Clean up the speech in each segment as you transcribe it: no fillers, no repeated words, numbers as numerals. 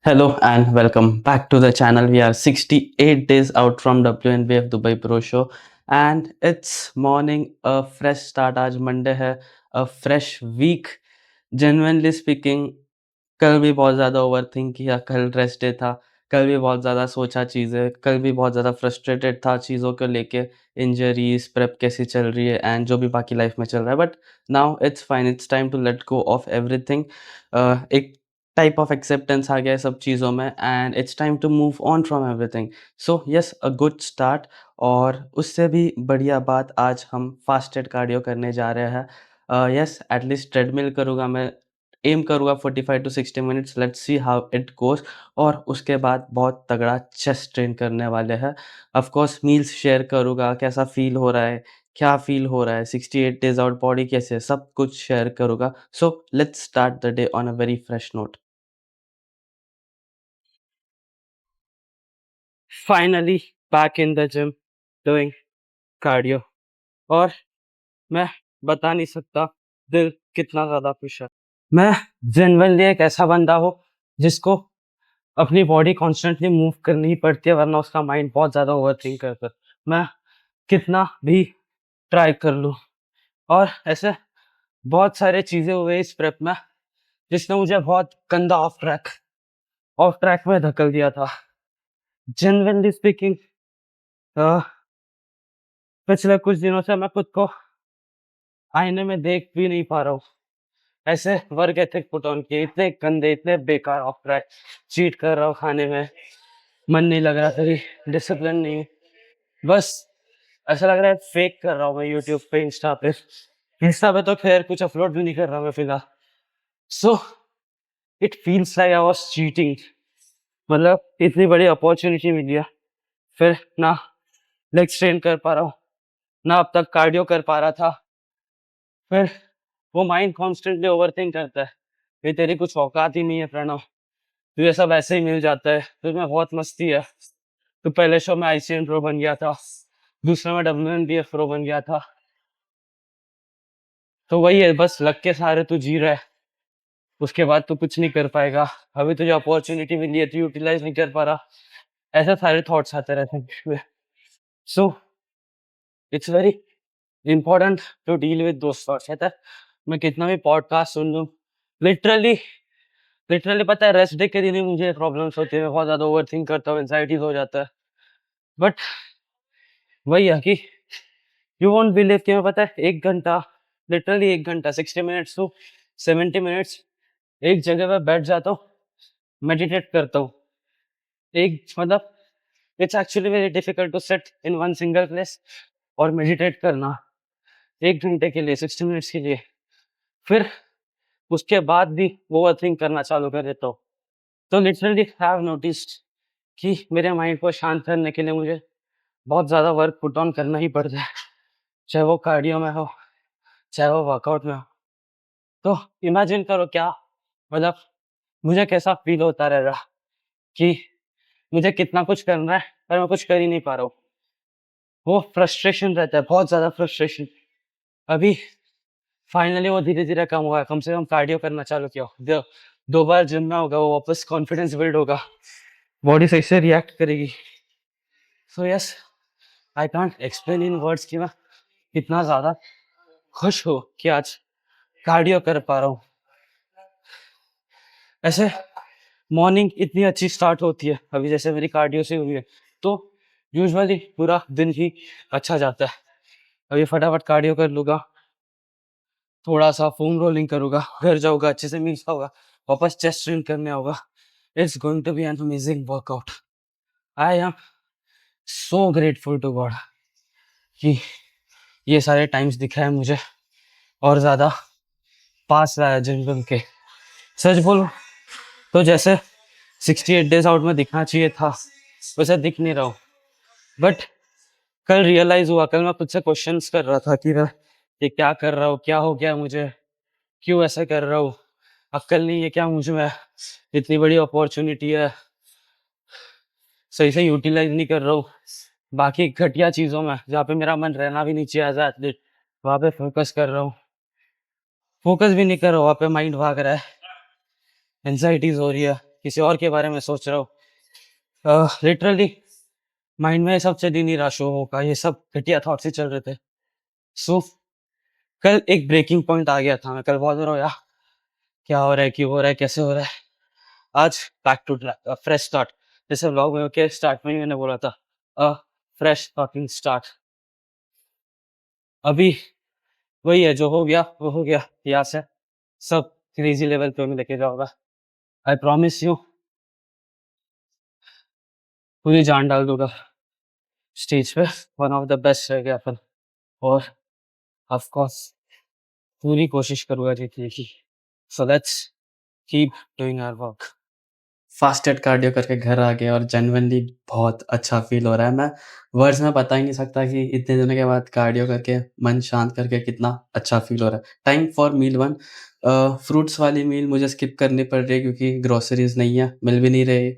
Hello and welcome back to the channel. We are 68 days out from WNBF Dubai Pro Show and it's morning. A fresh start. आज Monday है. A fresh week. Genuinely speaking, कल भी बहुत ज़्यादा overthink किया, कल rest day था, कल भी बहुत ज़्यादा सोचा चीज़ें, कल भी बहुत ज़्यादा फ्रस्ट्रेटेड था चीज़ों को लेके, इंजरीज़, प्रेप कैसी चल रही है एंड जो भी बाकी लाइफ में चल रहा है। But now it's fine, it's time to let go of everything. एक टाइप ऑफ एक्सेप्टेंस आ गया है सब चीज़ों में and it's time to move on from everything. So yes, a good start. और उससे भी बढ़िया बात, आज हम फास्टेड कार्डियो करने जा रहे हैं। येस, एटलीस्ट ट्रेडमिल करूँगा मैं, एम करूँगा 45 to 60 minutes, let's see how it goes. और उसके बाद बहुत तगड़ा चेस्ट ट्रेन करने वाले हैं। ऑफ कोर्स मील्स शेयर करूँगा, कैसा फ़ील हो रहा है, क्या फ़ील हो रहा है, 68 डेज़ आउट बॉडी कैसे है, सब कुछ शेयर करूँगा। So let's start the day on a very fresh note. Finally back in the gym doing cardio. और मैं बता नहीं सकता दिल कितना ज़्यादा खुश है। मैं जेन्युइनली एक ऐसा बंदा हूँ जिसको अपनी बॉडी कॉन्स्टेंटली मूव करनी ही पड़ती है, वरना उसका माइंड बहुत ज़्यादा ओवरथिंक करता है। मैं कितना भी ट्राई कर लूँ, और ऐसे बहुत सारे चीज़ें हुए इस प्रेप में जिसने मुझे बहुत गंदा ऑफ ट्रैक में धकेल दिया था। जेन्युइनली स्पीकिंग, पिछले कुछ दिनों से मैं खुद को आईने में देख भी नहीं पा रहा हूँ। ऐसे वर्क एथिक पुट ऑन किए, इतने गंदे, इतने बेकार ऑफ ट्रैक, चीट कर रहा हूँ खाने में, मन नहीं लग रहा, कभी डिसिप्लिन नहीं, बस ऐसा लग रहा है फेक कर रहा हूँ मैं यूट्यूब पे, इंस्टा पे तो खैर कुछ अपलोड भी नहीं कर रहा मैं फिलहाल। So it feels like I was cheating. मतलब इतनी बड़ी अपॉर्चुनिटी मिली है, फिर ना लेग स्ट्रेन कर पा रहा हूँ, ना अब तक कार्डियो कर पा रहा था। फिर वो माइंड कॉन्स्टेंटली ओवरथिंक करता है, ये तेरी कुछ औकात ही नहीं है प्रणव, तुझे सब ऐसे ही मिल जाता है, तुझमें बहुत मस्ती है, तो पहले शो में आईसीएम प्रो बन गया था, दूसरे में WNBF प्रो बन गया था, तो वही है, बस लग के सारे तू जी रहा है, उसके बाद तू कुछ नहीं कर पाएगा। अभी तुझे अपॉर्चुनिटी मिली है, तू यूटिलाइज नहीं कर पा रहा, ऐसे सारे थॉट्स आते रहते हैं। So it's very important to deal with those thoughts. कहता है मैं कितना भी पॉडकास्ट सुन लूँ, लिटरली लिटरली पता है रेस्ट डे के दिन ही मुझे प्रॉब्लम्स होती है, मैं बहुत ज्यादा ओवर थिंक करता हूँ, एंजाइटीज हो जाता है। बट वही है कि यू वोंट बिलीव कि मैं पता है 1 घंटा, लिटरली 1 घंटा, 60 मिनट्स टू 70 मिनट्स एक जगह पे बैठ जाता हूँ, मेडिटेट करता हूँ। एक मतलब it's actually very difficult to sit in one single place और मेडिटेट करना 1 घंटे के लिए, 60 मिनट्स के लिए, फिर उसके बाद भी ओवर थिंक करना चालू कर देता हूँ। तो लिटरली हैव नोटिस्ड कि मेरे माइंड को शांत करने के लिए मुझे बहुत ज़्यादा वर्क पुट ऑन करना ही पड़ता है, चाहे वो कार्डियो में हो, चाहे वो वर्कआउट में हो। तो इमेजिन करो क्या, मतलब मुझे कैसा फील होता रहेगा कि मुझे कितना कुछ करना है पर मैं कुछ कर ही नहीं पा रहा हूँ। वो फ्रस्ट्रेशन रहता है, बहुत ज़्यादा फ्रस्ट्रेशन। अभी फाइनली वो धीरे धीरे कम हुआ है, कम से कम कार्डियो करना चालू किया, 2 बार जिम में होगा, वो वापस कॉन्फिडेंस बिल्ड होगा, बॉडी सही से रिएक्ट करेगी। So yes, I can't explain in words कि मैं कितना ज़्यादा खुश हूँ कि आज कार्डियो कर पा रहा हूँ। ऐसे मॉर्निंग इतनी अच्छी स्टार्ट होती है, अभी जैसे मेरी कार्डियो से हुई है, तो यूजुअली पूरा दिन ही अच्छा जाता है। अभी फटाफट कार्डियो कर लूँगा, थोड़ा सा फोम रोलिंग करूँगा, घर जाऊँगा, अच्छे से मील्स खाऊंगा, वापस चेस्ट ट्रेन करने आऊँगा। It's going to be an amazing workout. I am so grateful to God कि ये सारे टाइम्स दिखा है मुझे, और ज़्यादा पास रहा है जिम के। सच बोलूं तो जैसे 68 डेज आउट में दिखना चाहिए था, वैसे दिख नहीं रहा हूँ। बट कल रियलाइज हुआ, कल मैं खुद से क्वेश्चंस कर रहा था कि मैं ये क्या कर रहा हूँ, क्या हो गया मुझे, क्यों ऐसा कर रहा हूँ, अक्ल नहीं है क्या मुझ में, इतनी बड़ी अपॉर्चुनिटी है, सही से यूटिलाइज नहीं कर रहा हूँ। बाकी घटिया चीज़ों में जहाँ पे मेरा मन रहना भी नहीं चाहिए एज एथलीट, वहाँ पे फोकस कर रहा हूँ, फोकस भी नहीं कर रहा हूँ, वहाँ पे माइंड भाग रहा है, एंजाइटीज हो रही है। किसी और के बारे में सोच रहा हूँ। लिटरली माइंड में सब चल ही नहीं रहा, शो का ये सब घटिया थॉट्स ही चल रहे थे। सो कल एक ब्रेकिंग पॉइंट आ गया था। मैं कल बहुत रहा यार, क्या हो रहा है, क्यों हो रहा है, कैसे हो रहा है। आज बैक टू फ्रेश स्टार्ट, जैसे व्लॉग में के स्टार्ट में ही मैंने बोला था, अ फ्रेश फकिंग स्टार्ट। अभी वही है, जो हो गया वो हो गया। यहाँ से सब क्रेजी लेवल पे मैं लेके जाऊंगा। आई प्रॉमिस यू, पूरी जान डाल दूंगा स्टेज पे। वन ऑफ द बेस्ट रहेगा अपन, और ऑफ कोर्स पूरी कोशिश करूंगा जीतने की। So let's keep doing our work. Fasted cardio करके घर आ गया और जेन्युइनली बहुत अच्छा फील हो रहा है। मैं वर्ड्स में बता ही नहीं सकता कि इतने दिनों के बाद कार्डियो करके मन शांत करके कितना अच्छा फील हो रहा है। Time for meal one. Fruits वाली मील मुझे स्किप करनी पड़ रही है क्योंकि ग्रोसरीज नहीं है, मिल भी नहीं रहे।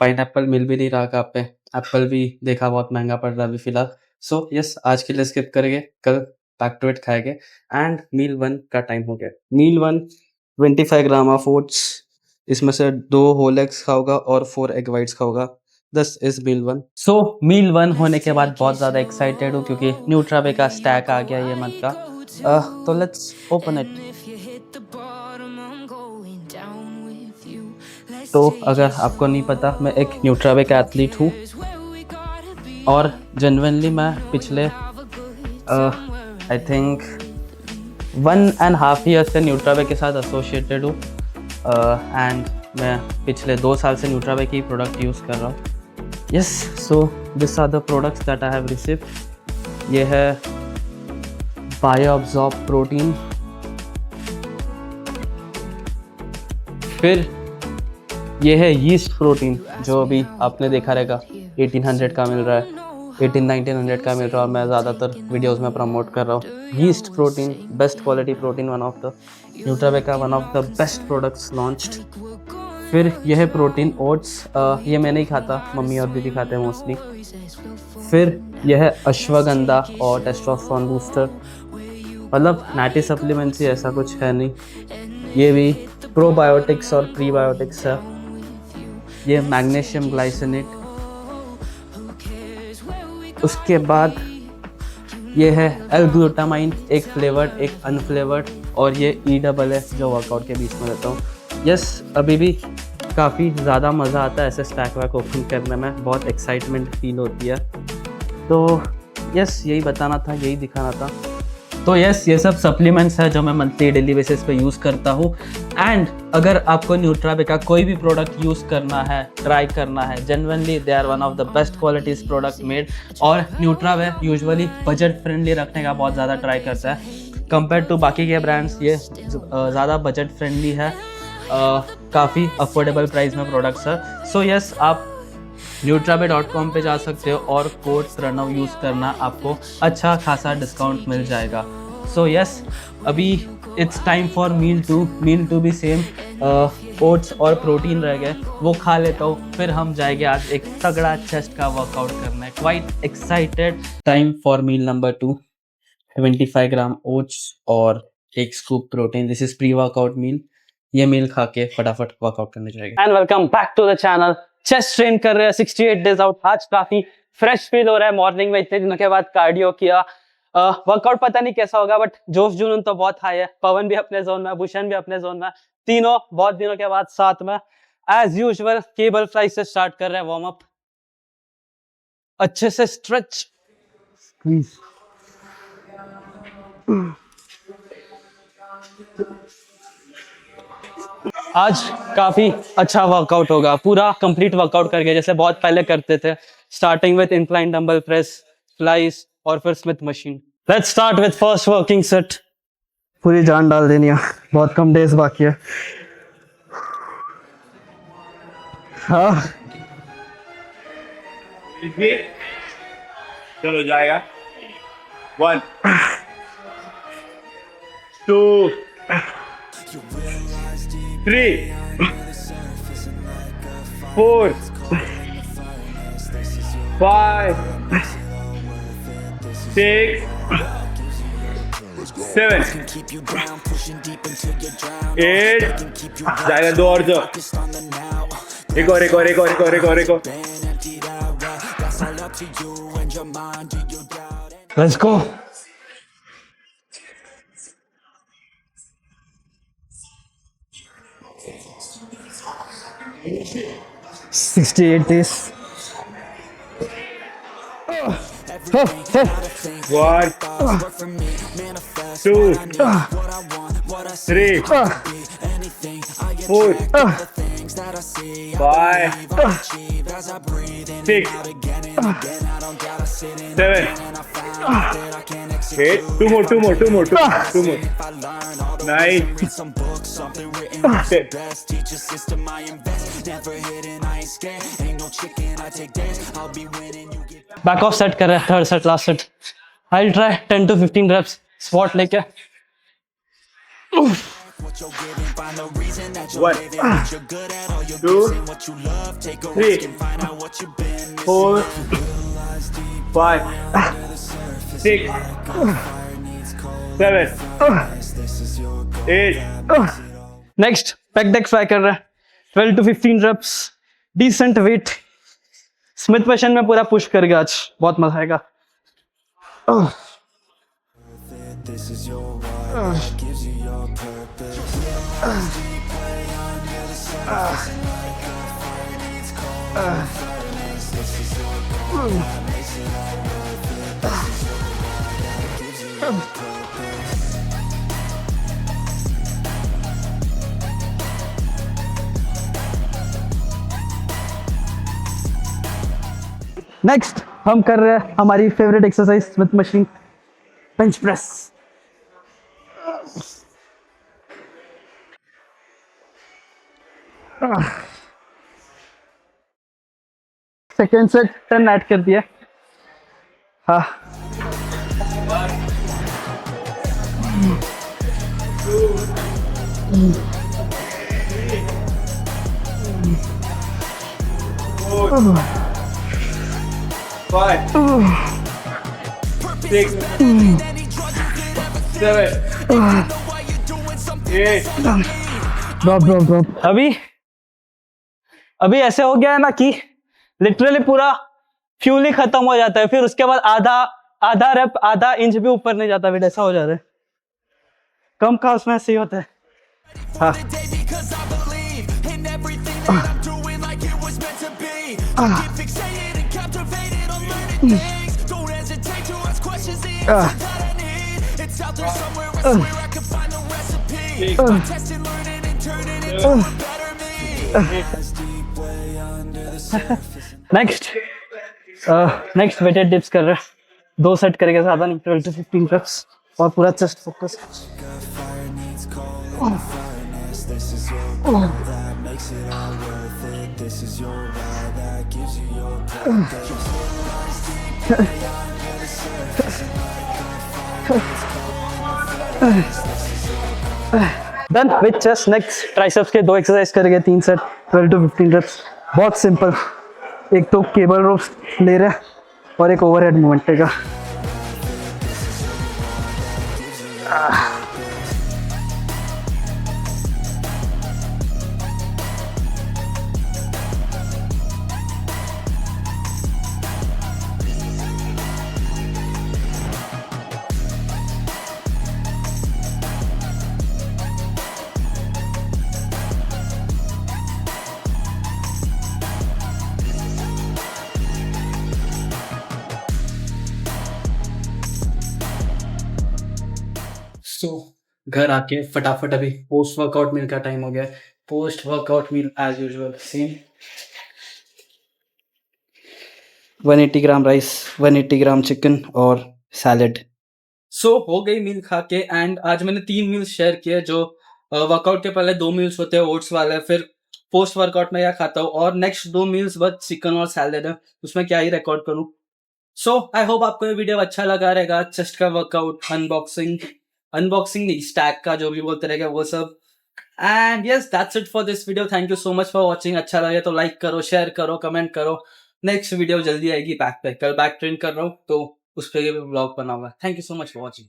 पाइनएप्पल मिल भी नहीं रहा कहाँ पे। एप्पल भी देखा बहुत महंगा पड़ रहा है अभी फिलहाल। सो यस, आज के लिए स्किप करेंगे, कल बैक टू इट खाएंगे। एंड मील वन का टाइम हो गया। मील वन 25 ग्राम ऑफ ओट्स, इसमें से 2 होल एग्स खाऊँगा और 4 एग व्हाइट्स खाऊँगा। दिस इज़ मील 1। सो मील 1 होने के बाद बहुत ज़्यादा एक्साइटेड हूँ क्योंकि न्यूट्रावे का स्टैक आ गया ये मंथ का। तो लेट्स ओपन इट। तो अगर आपको नहीं पता, मैं एक न्यूट्रावे का एथलीट हूँ और जेन्युइनली मैं पिछले आई थिंक 1.5 ईयर से न्यूट्रावे के साथ एसोसिएटेड हूँ। एंड मैं पिछले 2 साल से न्यूट्रावे की प्रोडक्ट यूज़ कर रहा हूँ। Yes, so this are the products that I have received. ये है बायोअब्जॉर्ब प्रोटीन, फिर ये है यीस्ट प्रोटीन जो अभी आपने देखा रहेगा 1800 का मिल रहा है, 1900 का मिल रहा है। मैं ज़्यादातर वीडियोस में प्रमोट कर रहा हूँ yeast protein, best quality protein, one of the Nutraway का one of the best products launched. फिर यह है प्रोटीन ओट्स, ये मैं नहीं खाता, मम्मी और दीदी खाते हैं मोस्टली। फिर यह है अश्वगंधा और टेस्टोस्टेरोन बूस्टर, मतलब नाटी सप्लीमेंट्स ही, ऐसा कुछ है नहीं। ये भी प्रोबायोटिक्स और प्रीबायोटिक्स है। ये मैग्नीशियम ग्लाइसिनेट। उसके बाद ये है एल-ग्लूटामाइन, एक फ्लेवर्ड एक अनफ्लेवर्ड, और ये ई-डबल है जो वर्कआउट के बीच में लेता हूँ। यस, अभी भी काफ़ी ज़्यादा मज़ा आता है ऐसे स्टैक वैक ओपन करने में, बहुत एक्साइटमेंट फील होती है। तो यस, यही बताना था, यही दिखाना था। तो यस, ये सब सप्लीमेंट्स है जो मैं मंथली डेली बेसिस पे यूज़ करता हूँ। एंड अगर आपको न्यूट्रावे का कोई भी प्रोडक्ट यूज़ करना है, ट्राई करना है, genuinely they are one of the best qualities product made. और न्यूट्रावे यूजुअली बजट फ्रेंडली रखने का बहुत ज़्यादा ट्राई करता है कंपेयर टू बाकी के ब्रांड्स। ये ज़्यादा बजट फ्रेंडली है, काफ़ी अफोर्डेबल प्राइस में प्रोडक्ट्स है। सो यस, आप nutrave.com पे जा सकते हो और कोड प्रणव यूज़ करना, आपको अच्छा खासा डिस्काउंट मिल जाएगा। सो यस, अभी it's time for meal two भी सेम, ओट्स और प्रोटीन रह गए, वो खा लेता हूँ। फिर हम जाएंगे आज एक तगड़ा चेस्ट का वर्कआउट करना, quite excited. Time for meal number 2, 25 gram oats और 1 scoop protein. This is pre workout meal. ये मील खा के फटाफट वर्कआउट करने जाएंगे। And welcome back to the channel. Chest train कर रहे हैं 68 डेज आउट। आज काफी फ्रेश फील हो रहा है, मॉर्निंग में इतने दिनों के बाद कार्डियो किया। वर्कआउट पता नहीं कैसा होगा, बट जोश जुनून तो बहुत हाई है। पवन भी अपने जोन में, भूषण भी अपने जोन में, तीनों बहुत दिनों के बाद साथ में। एज यूजुअल केबल फ्लाई से स्टार्ट कर रहे हैं वार्म अप, अच्छे से स्ट्रेच प्लीज। आज काफी अच्छा वर्कआउट होगा, पूरा कंप्लीट वर्कआउट करके जैसे बहुत पहले करते थे, starting with incline dumbbell press, flies और फिर Smith machine. Let's start with first working set. पूरी जान डाल देनी है, बहुत कम डेज बाकी है। हाँ चलो जाएगा। 1 2 3 4 5 6 7 8 जाएगा, 2 और जो, एक और, एक और, एक और, एक और, एक और, एक और। Let's go. $68 days. 1 2 3 4 5 6 7 8 2 more 9 10 back of set कर रहे हैं, third set, last set. I try 10 to 15 reps squat लेके। 1 2 3 4 5 6 7 8 नेक्स्ट बैक डेक फ्राई कर रहे हैं, 12 to 15 reps, decent weight. Smith machine में पूरा पुश कर गया आज, बहुत मजा आएगा। नेक्स्ट हम कर रहे हैं हमारी favourite exercise, Smith machine bench press. Second set 10 add कर दिया। हाँ, 5 6 7 8 अभी ऐसे हो गया है ना कि लिटरली पूरा फ्यूल ही खत्म हो जाता है, फिर उसके बाद आधा रेप, आधा इंच भी ऊपर नहीं जाता, फिर ऐसा हो जा रहा है। कम का उसमें ऐसे ही होता है। हाँ, नेक्स्ट वेटेड डिप्स कर रहे हैं, 2 सेट करेंगे, ज्यादा नहीं, 12 to 15 reps और पूरा chest focus. Done with chest. Next triceps के 2 एक्सरसाइज करेंगे, 3 सेट, 12 to 15 reps। बहुत सिंपल, एक तो केबल रोप्स ले रहे हैं और एक ओवरहेड मूवमेंट लेगा। सो घर आके फटाफट अभी पोस्ट वर्कआउट मील का टाइम हो गया है। Post workout meal as usual same, 180 gram rice, 180 gram chicken और सैलेड। सो हो गई मील खा के, एंड आज मैंने 3 मील्स शेयर किए। जो वर्कआउट के पहले 2 मील्स होते हैं ओट्स वाले, फिर पोस्ट वर्कआउट में क्या खाता हूँ, और नेक्स्ट 2 मील्स बस चिकन और सैलेड है, उसमें क्या ही रिकॉर्ड करूँ। सो आई होप आपको ये वीडियो अच्छा लगा रहेगा। चेस्ट का वर्कआउट, अनबॉक्सिंग नहीं, स्टैक का जो भी बोलते रहेगा वो सब। And yes, that's it for this video. Thank you so much for watching. अच्छा लगे तो लाइक करो, शेयर करो, कमेंट करो। नेक्स्ट वीडियो जल्दी आएगी बैक पे, कल बैक ट्रेन कर रहा हूँ तो उस पर भी ब्लॉग बना हुआ है। Thank you so much for watching.